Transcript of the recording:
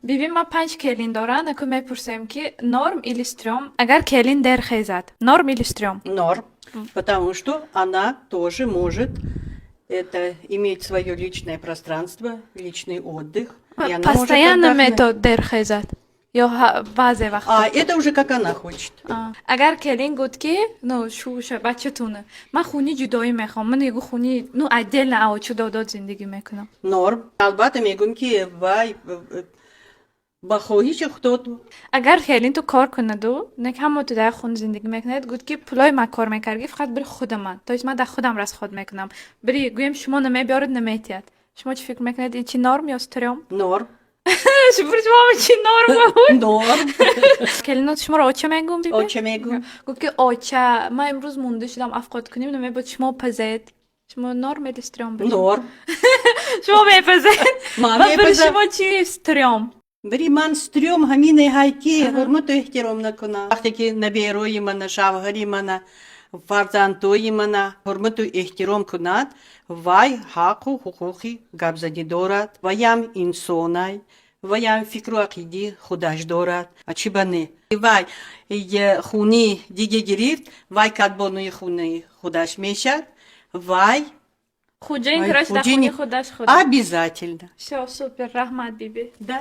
ببین ما 5 келин доранд, аку мепурсем ки норм или стрём, агар келин дер хезад. Норм или стрём? Норм. Потому что она тоже может это иметь свое личное пространство, личный отдых. И она может Постоянно отдохнуть. метод дер хезад. Ё баъзе вақт. А это уже как она хочет. агар келин гуфт ки ну шуша бачатуна ман хуни ҷудоӣ мехоҳам, ман ягу хуни ну отдельно авочудодод зиндагӣ мекунам. Норм. Албатта мегӯем ки вай ба хоҳиши худ. агар келин ту кор кунаду нек ҳамо ту дар хуна зиндагӣ мекунед гуфт ки пулои ман кор мекарди фақат бири худа ман, то есть ман дар худам расход мекунам, бири гӯем шумо намебиёред наметиҳад. Шумо чӣ фикр мекунед, ин чи норм ё стрём? Норм. шумо чи норм буд? Норм. келинот шуморо оча мегӯм? Оча мегӯм. гуфт ки оча ман имрӯз монда шудам афқот кунем намебод шумо пазед. шумо норм или стрём буд? Норм. шумо мепазед? Ман ва бири мепазам. шумо чи стрём? Бери ман стрём ҳамине ҳайки ҳурмату эҳтиром накунам. Вақте ки наберои мана, шавҳари мана, фарзандои мана ҳурмату эҳтиром кунад, вай ҳаққу ҳуқуқи гапзанӣ дорад. Ваям инсонай, ваям фикру ақиди худаш дорад. А чӣ ба не? Вай хуни дига гирифт, вай кадбонуи хуни худаш мешад, вай хуҷаин кираш дар хуҷини- хуни худаш худ. Обязательно. Всё, супер, раҳмат биби. Да.